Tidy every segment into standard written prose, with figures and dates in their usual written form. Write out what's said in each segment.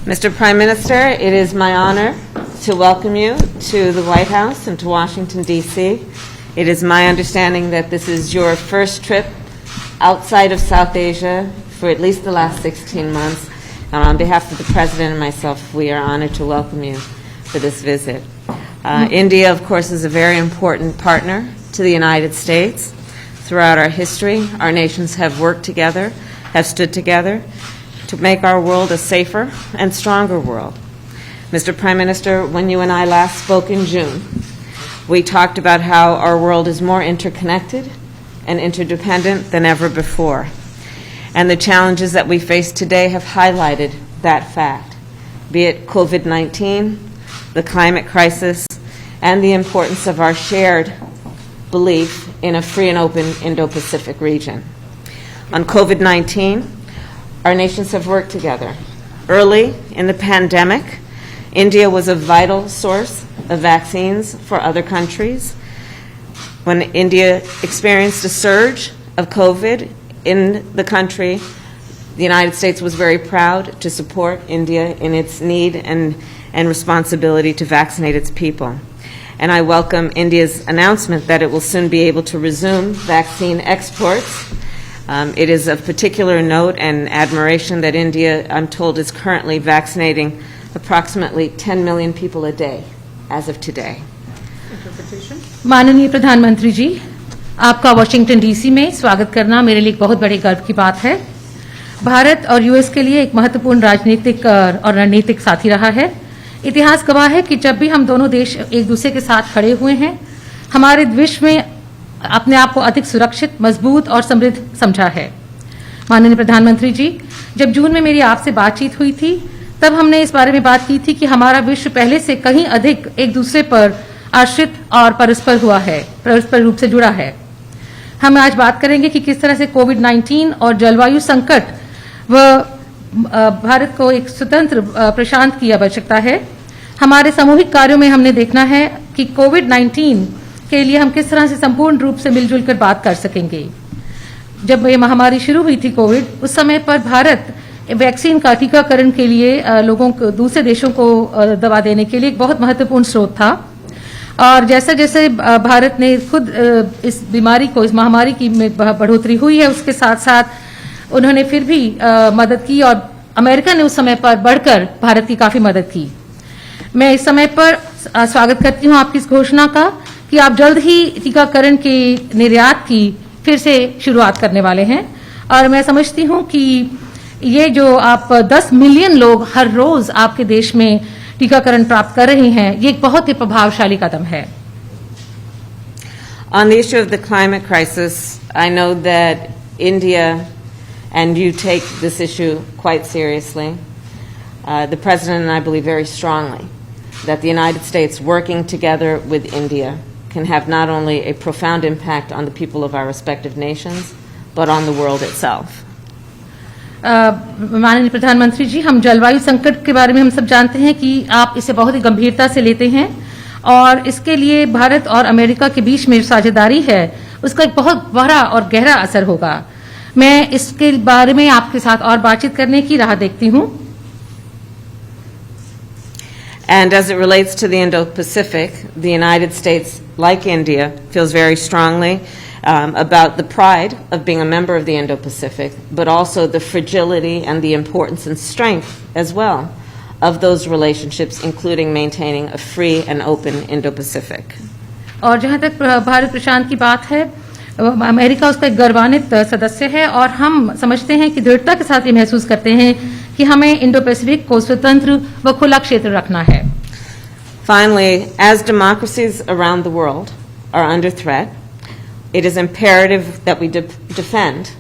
Mr. Prime Minister, it is my honor to welcome you to the White House and to Washington, D.C. It is my understanding that this is your first trip outside of South Asia for at least the last 16 months. And on behalf of the President and myself, we are honored to welcome you for this visit. India, of course, is a very important partner to the United States. Throughout our history, our nations have worked together, have stood together to make our world a safer and stronger world. Mr. Prime Minister, when you and I last spoke in June, we talked about how our world is more interconnected and interdependent than ever before. And the challenges that we face today have highlighted that fact, be it COVID-19, the climate crisis, and the importance of our shared belief in a free and open Indo-Pacific region. On COVID-19, our nations have worked together. Early in the pandemic, India was a vital source of vaccines for other countries. When India experienced a surge of COVID in the country, the United States was very proud to support India in its need and responsibility to vaccinate its people. And I welcome India's announcement that it will soon be able to resume vaccine exports. It is of particular note and admiration that India, I'm told, is currently vaccinating approximately 10 million people a day as of today. माननीय प्रधानमंत्री जी, आपका Washington DC में स्वागत करना मेरे लिए एक बहुत बड़े गर्व की बात है। भारत और यूएस के लिए एक महत्वपूर्ण राजनीतिक और रणनीतिक साथी रहा है। इतिहास गवाह है कि जब भी हम दोनों देश एक दूसरे के साथ खड़े हुए हैं, हमारे विश्व में अपने आप को अधिक सुरक्षित, मजबूत और समृद्ध समझा है। माननीय प्रधानमंत्री जी, जब जून में मेरी आपसे बातचीत हुई थी, तब हमने इस बारे में बात की थी कि हमारा विश्व पहले से कहीं अधिक एक दूसरे पर आश्रित और परस्पर रूप से जुड़ा है। हम आज बात करेंगे कि किस तरह से कोविड-19 और जलवायु संकट व भारत को एक स्वतंत्र प्रशांत की आवश्यकता है। हमारे सामूहिक कार्यों में हमने देखना है कि कोविड-19 के लिए हम किस तरह से संपूर्ण रूप से मिलजुल कर बात कर सकेंगे। जब ये महामारी शुरू हुई थी कोविड, उस समय पर भारत वैक्सीन का टीकाकरण के लिए लोगों को, दूसरे देशों को दवा देने के लिए एक बहुत महत्वपूर्ण स्रोत था। और जैसे जैसे भारत ने खुद इस बीमारी को, इस महामारी की बढ़ोतरी हुई है, उसके साथ साथ उन्होंने फिर भी मदद की और अमेरिका ने उस समय पर बढ़कर भारत की काफी मदद की। मैं इस समय पर स्वागत करती हूं आपकी इस घोषणा का कि आप जल्द ही टीकाकरण के निर्यात की फिर से शुरुआत करने वाले हैं। और मैं समझती हूं कि ये जो आप 10 मिलियन लोग हर रोज आपके देश में टीकाकरण प्राप्त कर रहे हैं, ये एक बहुत ही प्रभावशाली कदम है। On the issue of the climate crisis, I know that India and you take this issue quite seriously. The President and I believe very strongly that the United States working together with India can have not only a profound impact on the people of our respective nations, but on the world itself. माननीय प्रधानमंत्री जी, हम जलवायु संकट के बारे में हम सब जानते हैं कि आप इसे बहुत ही गंभीरता से लेते हैं और इसके लिए भारत और अमेरिका के बीच में साझेदारी है, उसका एक बहुत बड़ा और गहरा असर होगा। मैं इसके बारे में आपके साथ और बातचीत करने की राह देखती हूं। And as it relates to the Indo-Pacific, the United States, like India, feels very strongly about the pride of being a member of the Indo-Pacific, but also the fragility and the importance and strength as well of those relationships, including maintaining a free and open Indo-Pacific. और जहां तक भारत प्रशांत की बात है, America उसका एक गौरवान्वित सदस्य है और हम समझते हैं कि दृढ़ता के साथ ये महसूस करते हैं कि हमें इंडो पैसिफिक को स्वतंत्र व खुला क्षेत्र रखना है। Finally, as democracies around the world are under threat, it is imperative that we defend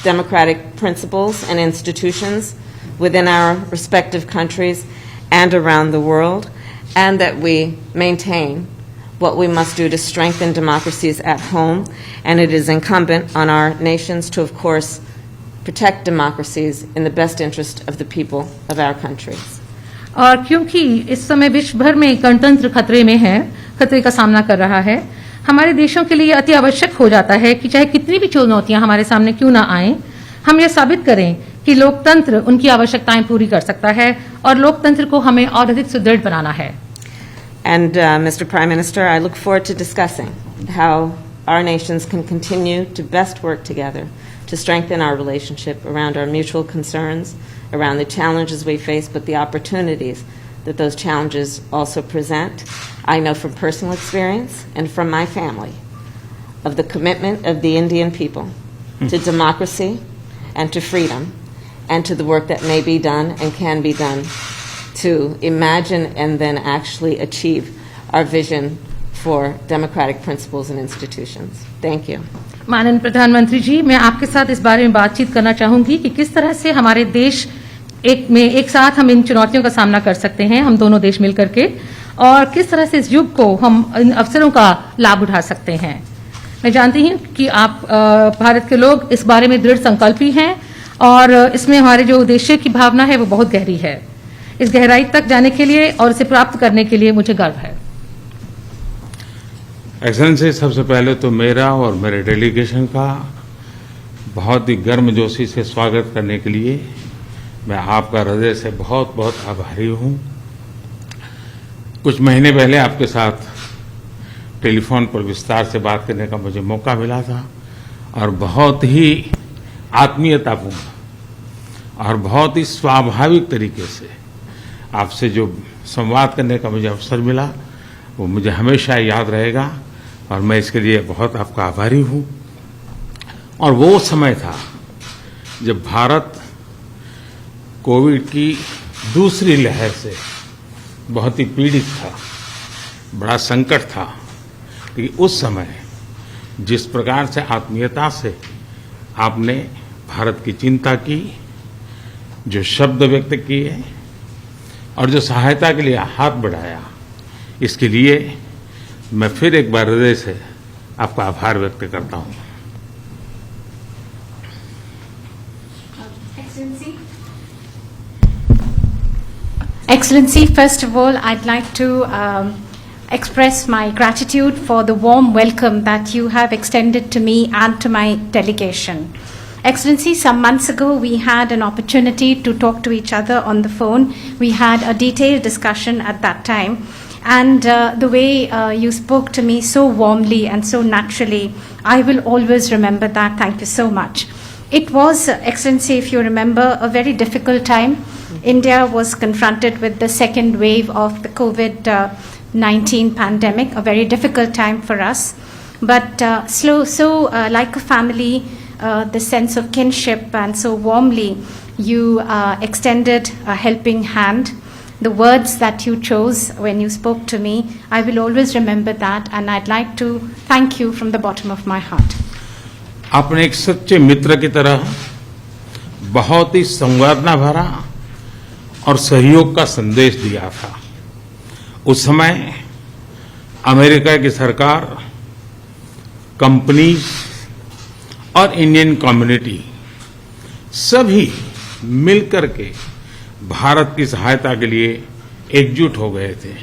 democratic principles and institutions within our respective countries and around the world, and that we maintain what we must do to strengthen democracies at home. And it is incumbent on our nations to, of course, protect democracies in the best interest of the people of our countries. और क्योंकि इस समय विश्व भर में गणतंत्र खतरे में है, खतरे का सामना कर रहा है, हमारे देशों के लिए अति आवश्यक हो जाता है कि चाहे कितनी भी चुनौतियां हमारे सामने क्यों ना आएं, हम ये साबित करें कि लोकतंत्र उनकी आवश्यकताएं पूरी कर सकता है और लोकतंत्र को हमें और अधिक सुदृढ़ बनाना है। And Mr. Prime Minister, I look forward to discussing how our nations can continue to best work together to strengthen our relationship around our mutual concerns, around the challenges we face, but the opportunities that those challenges also present. I know from personal experience and from my family of the commitment of the Indian people to democracy and to freedom and to the work that may be done and can be done to imagine and then actually achieve our vision for democratic principles and institutions. Thank you. माननीय प्रधानमंत्री जी, मैं आपके साथ इस बारे में बातचीत करना चाहूंगी कि किस तरह से हमारे देश एक साथ हम इन चुनौतियों का सामना कर सकते हैं, हम दोनों देश मिलकर के, और किस तरह से इस युग को हम इन अवसरों का लाभ उठा सकते हैं। मैं जानती हूं कि आप भारत के लोग इस बारे में दृढ़ संकल्पी हैं और इसमें हमारे जो उद्देश्य की भावना है वो बहुत गहरी है। इस गहराई तक जाने के लिए और इसे प्राप्त करने के लिए मुझे गर्व है। एक्सेलेंसी, सबसे पहले तो मेरा और मेरे डेलीगेशन का बहुत ही गर्मजोशी से स्वागत करने के लिए मैं आपका हृदय से बहुत बहुत आभारी हूं। कुछ महीने पहले आपके साथ टेलीफोन पर विस्तार से बात करने का मुझे मौका मिला था और बहुत ही आत्मीयतापूर्ण और बहुत ही स्वाभाविक तरीके से आपसे जो संवाद करने का मुझे अवसर मिला वो मुझे हमेशा याद रहेगा और मैं इसके लिए बहुत आपका आभारी हूं। और वो समय था जब भारत कोविड की दूसरी लहर से बहुत ही पीड़ित था, बड़ा संकट था। लेकिन उस समय जिस प्रकार से आत्मीयता से आपने भारत की चिंता की, जो शब्द व्यक्त किए और जो सहायता के लिए हाथ बढ़ाया, इसके लिए मैं फिर एक बार हृदय से आपका आभार व्यक्त करता हूं। Excellency, first of all, I'd like to express my gratitude for the warm welcome that you have extended to me and to my delegation. Excellency, some months ago we had an opportunity to talk to each other on the phone. We had a detailed discussion at that time. And the way you spoke to me so warmly and so naturally, I will always remember that. Thank you so much. It was, Excellency, if you remember, a very difficult time. India was confronted with the second wave of the COVID-19 pandemic, a very difficult time for us. But like a family, the sense of kinship, and so warmly you extended a helping hand. The words that you chose when you spoke to me, I will always remember that, and I'd like to thank you from the bottom of my heart. आपने एक सच्चे मित्र की तरह बहुत ही संवेदना भरा और सहयोग का संदेश दिया था। उस समय अमेरिका की सरकार, कंपनीज और इंडियन कम्युनिटी सभी मिलकर के भारत की सहायता के लिए एकजुट हो गए थे।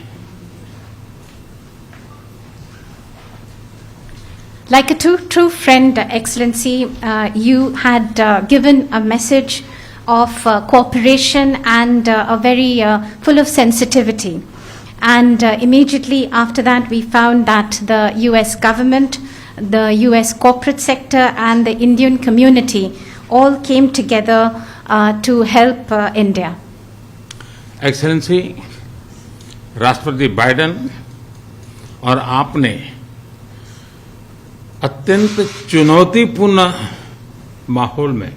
Like a true friend, Excellency, you had given a message of cooperation and a very full of sensitivity. And immediately after that, we found that the U.S. government, the U.S. corporate sector, and the Indian community all came together to help India. Excellency, राष्ट्रपति Biden और आपने अत्यंत चुनौतीपूर्ण माहौल में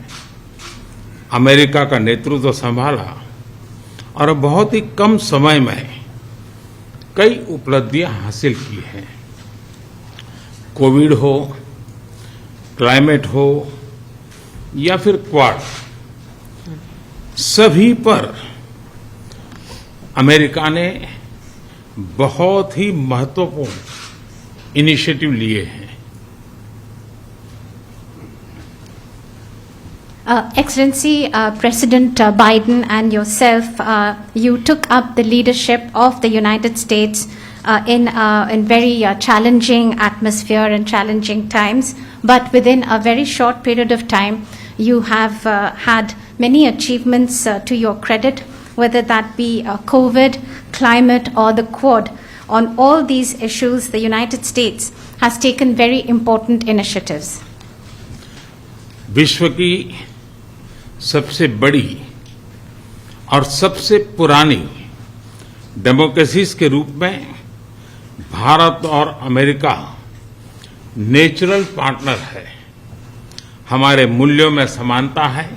America का नेतृत्व संभाला और बहुत ही कम समय में कई उपलब्धियां हासिल की हैं। कोविड हो, क्लाइमेट हो या फिर क्वाड, सभी पर अमेरिका ने बहुत ही महत्वपूर्ण इनिशिएटिव लिए हैं। Excellency, President Biden and yourself, you took up the leadership of the United States in very challenging atmosphere and challenging times. But within a very short period of time, you have had many achievements to your credit, whether that be COVID, climate, or the Quad. On all these issues, the United States has taken very important initiatives. विश्व की सबसे बड़ी और सबसे पुरानी democracies के रूप में भारत और अमेरिका नेचुरल पार्टनर है। हमारे मूल्यों में समानता है,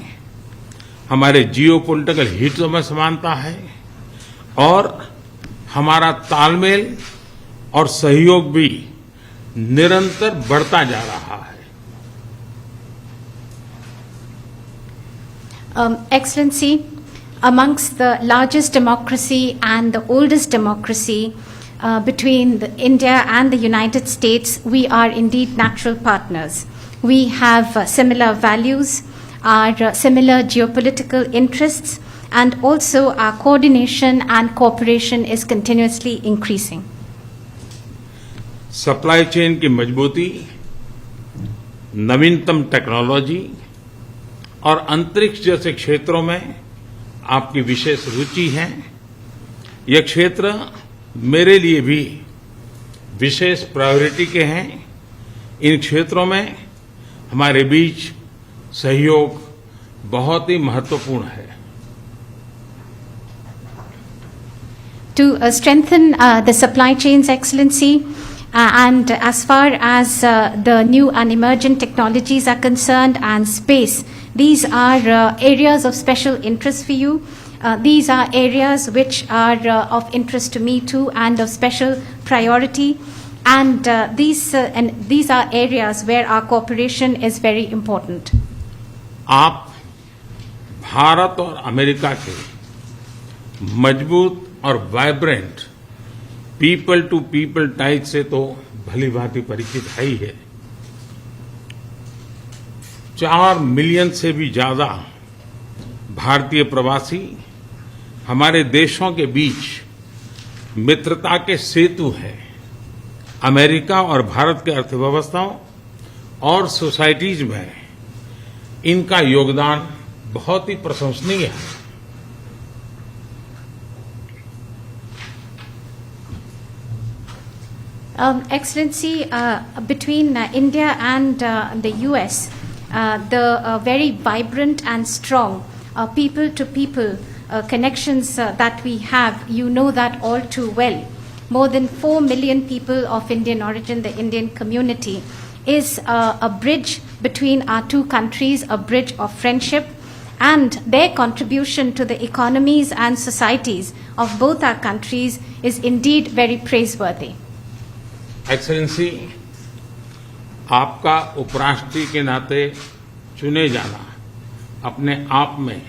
हमारे जियोपॉलिटिकल हितों में समानता है और हमारा तालमेल और सहयोग भी निरंतर बढ़ता जा रहा है। Excellency, amongst the largest democracy and the oldest democracy between India and the United States, we are indeed natural partners. We have similar values, our similar geopolitical interests, and also our coordination and cooperation is continuously increasing. Supply chain की मजबूती, नवीनतम technology और अंतरिक्ष जैसे क्षेत्रों में आपकी विशेष रुचि है। यह क्षेत्र मेरे लिए भी विशेष प्रायोरिटी के हैं। इन क्षेत्रों में हमारे बीच सहयोग बहुत ही महत्वपूर्ण है। To strengthen the supply chains, Excellency, and as far as the new and emerging technologies are concerned and space, these are areas of special interest for you. These are areas which are of interest to me too and of special priority. And these are areas where our cooperation is very important. आप भारत और America के मजबूत और vibrant people to people ties से तो भली भांति परिचित है ही है। 4 मिलियन से भी ज्यादा भारतीय प्रवासी हमारे देशों के बीच मित्रता के सेतु हैं। अमेरिका और भारत के अर्थव्यवस्थाओं और सोसाइटीज में इनका योगदान बहुत ही प्रशंसनीय है। Excellency, between India and the US, the very vibrant and strong people-to-people connections that we have, you know that all too well. More than 4 million people of Indian origin, the Indian community, is a bridge between our two countries, a bridge of friendship, and their contribution to the economies and societies of both our countries is indeed very praiseworthy. Excellency, आपका उपराष्ट्रपति के नाते चुने जाना अपने आप में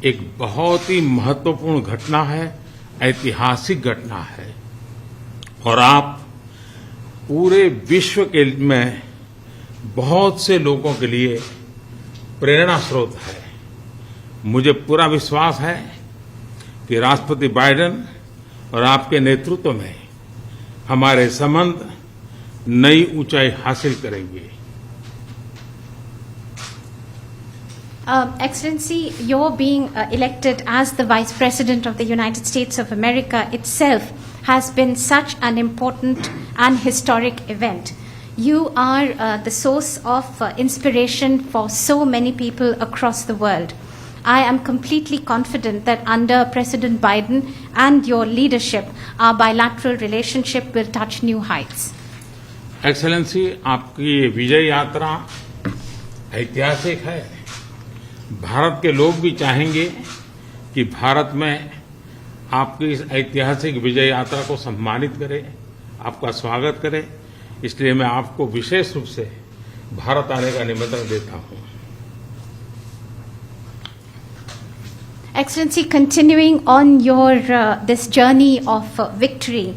एक बहुत ही महत्वपूर्ण घटना है, ऐतिहासिक घटना है और आप पूरे विश्व के में बहुत से लोगों के लिए प्रेरणा स्रोत है। मुझे पूरा विश्वास है कि राष्ट्रपति बाइडेन और आपके नेतृत्व में हमारे संबंध नई ऊंचाई हासिल करेंगे। Excellency, your being elected as the Vice President of the United States of America itself has been such an important and historic event. You are the source of inspiration for so many people across the world. I am completely confident that under President Biden and your leadership, our bilateral relationship will touch new heights. Excellency, आपकी ये विजय यात्रा ऐतिहासिक है। भारत के लोग भी चाहेंगे कि भारत में आपकी इस ऐतिहासिक विजय यात्रा को सम्मानित करें, आपका स्वागत करें। इसलिए मैं आपको विशेष रूप से भारत आने का निमंत्रण देता हूं। Excellency, continuing on your this journey of victory,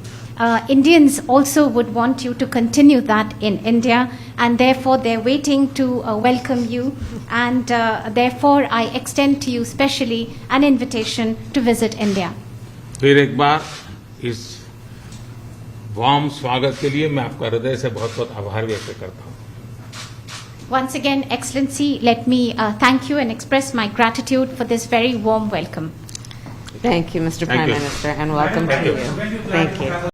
Indians also would want you to continue that in India, and therefore they're waiting to welcome you, and therefore I extend to you specially an invitation to visit India. फिर एक बार इस warm स्वागत के लिए मैं आपका हृदय से बहुत बहुत आभार व्यक्त करता हूं। Once again, Excellency, let me thank you and express my gratitude for this very warm welcome. Thank you, Mr. Thank Prime you. Minister, and welcome to you. Thank you.